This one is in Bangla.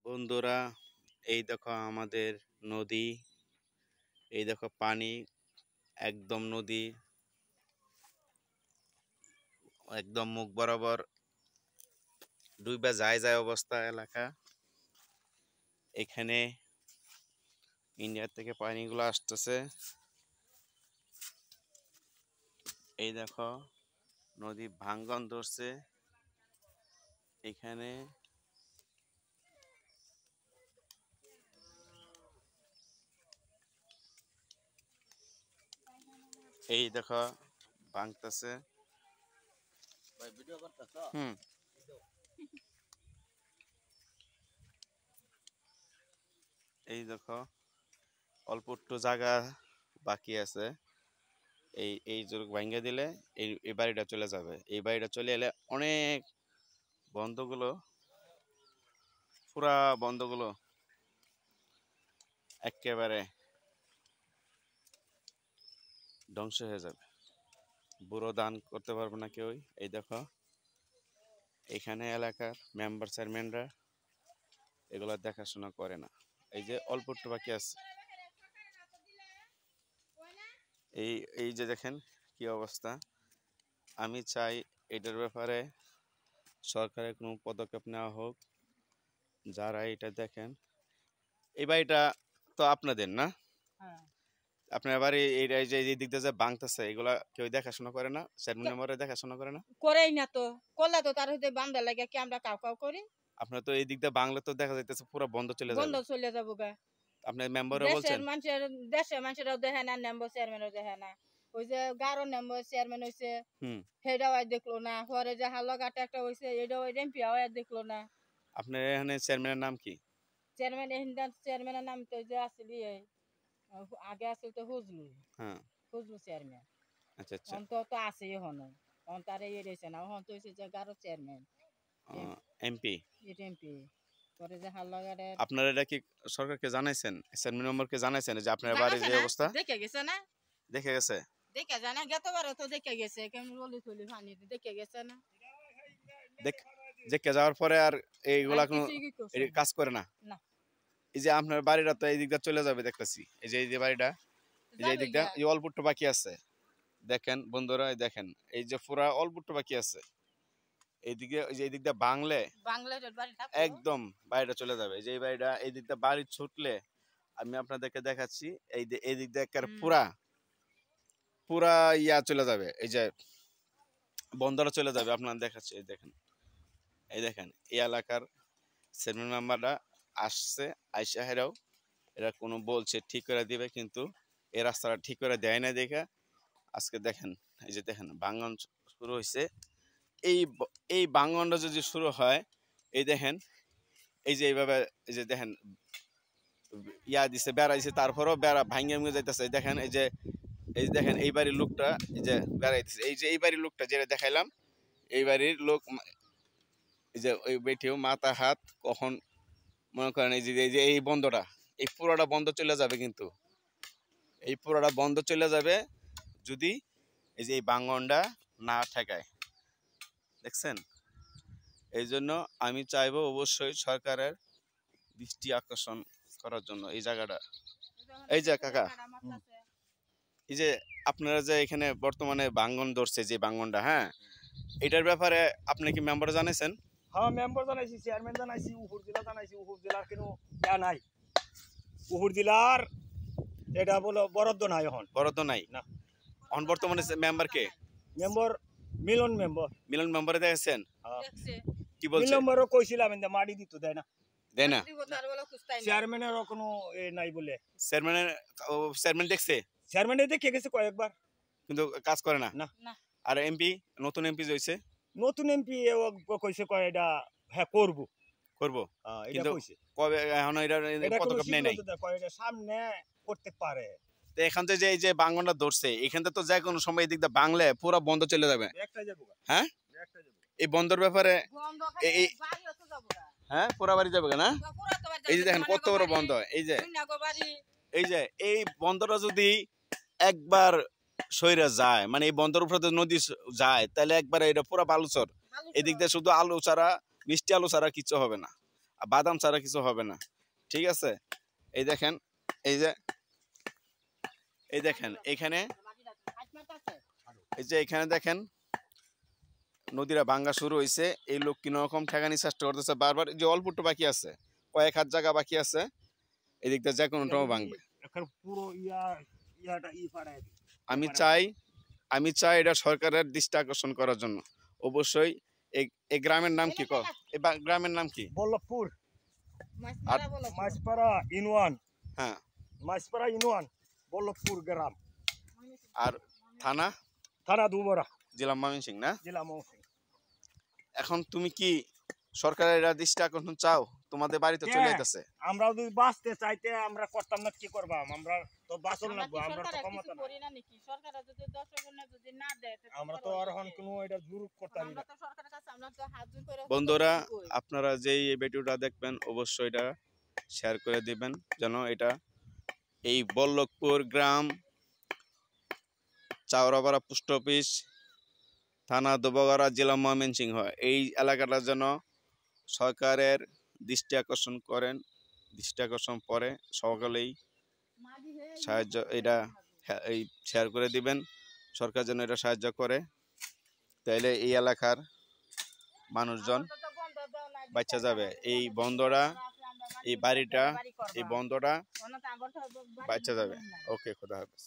বন্ধুরা, এই দেখো আমাদের নদী। এই দেখো পানি একদম নদী একদম মুখ বরাবর ডুইবা যায় যায় অবস্থা এলাকা। এখানে ইন্ডিয়া থেকে পানিগুলো আসতেছে। এই দেখো নদী ভাঙ্গন ধরছে এখানে। এই দেখো ভাঙতেছে। এই দেখো অল্প একটু জায়গা বাকি আছে। এই জোর ভাঙ্গা দিলে এই বাড়িটা চলে যাবে। এই বাড়িটা চলে এলে অনেক বন্ধগুলো, পুরা বন্ধগুলো একেবারে ধ্বংস হয়ে যাবে। বুড়ো দান করতে পারবে না কেউই। এই দেখো এখানে এলাকার মেম্বার চেয়ারম্যানরা এগুলো দেখাশোনা করে না। এই যে অল্প একটু বাকি আছে। এই এই যে দেখেন কি অবস্থা। আমি চাই এটার ব্যাপারে সরকারের কোনো পদক্ষেপ নেওয়া হোক। যারা এটা দেখেন, এই বাড়িটা তো আপনাদের না? আপনার বাড়ি এইটা যে এই দিক দিয়ে যে ভাঙতেছে এগুলা কেউ দেখাশোনা করে না? চেয়ারম্যান মেম্বাররা দেখাশোনা করে না? করেই না তো, করলে তো তার হইতে বান্ধা লাগে কি আমরা কাউ কাউ করি। আপনার তো এই দিক দিয়ে বাংলা তো দেখা যাইতেছে পুরো বন্ধ চলে বন্ধ যাবে। চলে যাবো গা। আপনার মেম্বারও বলছেন? দেশের মানুষেরাও দেখে না, নেম্বর চেয়ারম্যানও দেখে না। ওই যে গারো নেম্বর চেয়ারম্যান হয়েছে, সেটাও আর দেখলো না। পরে যে হালঘাটে একটা হয়েছে, এটাও এমপি আর দেখলো না। আপনার এখানে চেয়ারম্যানের নাম কি? চেয়ারম্যানের নাম তো যে আসলে আগে আসলে তো হুজলু। হ্যাঁ, হুজলু চেয়ারম্যান। আচ্ছা আচ্ছা। অন্তত আছে এখনো, তারা ইয়ে রয়েছে না। এখন তো হয়েছে যে গারো চেয়ারম্যান, এমপি। এমপি। পরে যে হালঘাটে আপনারা এটা কি সরকারকে জানাইছেন? চেয়ারম্যান মেম্বারকে জানাইছেন যে আপনার বাড়ির যে অবস্থা? দেখে গেছে না, দেখে গেছে? দেখে জানা গতবার তো দেখে গেছে, কেমন বলি থলি পানি দেখে গেছে না। দেখে যাওয়ার পরে আর এইগুলা কোনো কাজ করে না? না। এই যে আপনার বাড়িটা তো এই দিকটা চলে যাবে দেখতেছি। এই যে বাড়িটা, এই যে এই দিকটা এই অল্প একটু বাকি আছে। দেখেন বন্ধুরা, দেখেন এই যে পুরা অল্প একটু বাকি আছে। এইদিকে ওই যে এই দিকটা বাংলে একদম বাড়িটা চলে যাবে। এই যে এই বাড়িটা এই দিকটা বাড়ি ছুটলে আমি আপনাদেরকে দেখাচ্ছি। এই দিক দিয়ে পুরা পুরা ইয়া চলে যাবে। এই যে বন্দরা চলে যাবে। আপনার দেখাচ্ছি, এই দেখেন এই এলাকার চেয়ারম্যান মেম্বাররা আসছে, আইসা হেরাও এরা কোনো বলছে ঠিক করে দিবে, কিন্তু এই রাস্তাটা ঠিক করে দেয় না দেখে আজকে দেখেন এই যে দেখেন ভাঙন শুরু হয়েছে। এই ভাঙনটা যদি শুরু হয়, এই দেখেন এই যে এইভাবে এই যে দেখেন ইয়া দিছে, বেড়া দিছে, তারপরেও বেড়া ভাঙে ভেঙে যাইতেছে। দেখেন এই যে দেখেন এই বাড়ির লোকটা এই যে বেড়াইতেছে। এই যে এই বাড়ির লোকটা যেটা দেখাইলাম, এই বাড়ির লোক এই যে ওই বেঠিও মাথা হাত কখন মনে করেন এই যে এই বন্ধটা এই পুরোটা বন্ধ চলে যাবে। কিন্তু এই পুরোটা বন্ধ চলে যাবে যদি এই যে এই ভাঙনটা না ঠেকায়। দেখছেন? এই জন্য আমি চাইবো অবশ্যই সরকারের দৃষ্টি আকর্ষণ করার জন্য এই জায়গাটা। এই যে কাকা, এই যে আপনারা যে এখানে বর্তমানে ভাঙন ধরছে যে ভাঙনটা, হ্যাঁ, এটার ব্যাপারে আপনি কি মেম্বার জানাইছেন? হ্যাঁ, মেম্বার জানাইছি, চেয়ারম্যান জানাইছি, উপর জেলা জানাইছি। উপর জেলার কোনো ইয়া নাই, উপর জেলার এটা বলো বরাদ্দ নাই। এখন বরাদ্দ নাই না। এখন বর্তমানে মেম্বার কে? মেম্বার মিলন মেম্বার। মিলন মেম্বারে দেখেছেন? কি বলছে? মিলন মেম্বারও কইছিলাম কিন্তু মাটি দিত দেয় না। দেয় না? চেয়ারম্যানেরও কোনো নাই বলে। চেয়ারম্যান দেখছে? চেয়ারম্যানে দেখে গেছে কয়েকবার, কিন্তু কাজ করে না। না। আর এমপি, নতুন এমপি হইছে, নতুন এমপি কইছে কয় এটা হ্যাঁ করব করব, এটা কইছে। কবে এখন এটা পদক্ষেপ নেয় নাই? কয় এটা সামনে করতে পারে। তো এখান থেকে যে এই যে ভাঙনটা ধরছে, এখান থেকে তো যে কোনো সময় এই দিকটা বাংলে পুরো বন্ধ চলে যাবে। হ্যাঁ, এই বন্ধের ব্যাপারে হ্যাঁ পুরা বাড়ি যাবে না? এই যে দেখেন কত বড় বন্ধ। এই যে এই বন্ধটা যদি একবার সইরা যায়, মানে এই বন্ধের উপরে নদী যায়, তাহলে একবার এটা পুরো বালুচর। এদিক দিয়ে শুধু আলু ছাড়া, মিষ্টি আলু ছাড়া কিছু হবে না। বাদাম ছাড়া কিছু হবে না, ঠিক আছে? এই দেখেন, এই যে এখানে, এই যে এখানে দেখেন নদীরা ভাঙ্গা শুরু হয়েছে। এই লোক কিনো রকম ঠেকানি চেষ্টা করতেছে বারবার। যে অল্প একটু বাকি আছে, কয়েক হাত জায়গা বাকি আছে, এদিক দিয়ে যে কোনো টাইমে ভাঙবে। পুরো আমি চাই এটা সরকারের দৃষ্টি আকর্ষণ করার জন্য। অবশ্যই এই গ্রামের নাম কি এই গ্রামের নাম কি? বল্লভপুর মাছপাড়া ইউনিয়ন। হ্যাঁ, মাছপাড়া ইউনিয়ন, বল্লভপুর গ্রাম। আর থানা দুবরা, জেলা ময়মনসিংহ না? জেলা ময়মনসিংহ। এখন তুমি কি সরকারের এটা দৃষ্টি আকর্ষণ চাও? তোমাদের বাড়িতে চলে যাইতেছে। আমরা যদি বাঁচতে চাইতে আমরা করতাম না, কি করবাম? আমরা তো বাঁচল না, আমরা তো ক্ষমতা না। আমরা তো আর এখন কোনো এটা জোর করতে পারি না। বন্ধুরা, আপনারা যেই এই ভিডিওটা দেখবেন অবশ্যই এটা শেয়ার করে দিবেন, যেন এটা এই বল্লভপুর গ্রাম, চাওড়াপাড়া পোস্ট অফিস, থানা দুবগড়া, জেলা ময়মনসিংহ, এই এলাকাটা যেন সরকারের দৃষ্টি আকর্ষণ পরে সকলেই সাহায্য এটা এই শেয়ার করে দিবেন। সরকার যেন এটা সাহায্য করে, তাইলে এই এলাকার মানুষজন বাচ্চা যাবে। এই বন্ধটা, এই বাড়িটা, এই বন্ধটা বাচ্চা যাবে। ওকে, খোদা হাফেজ।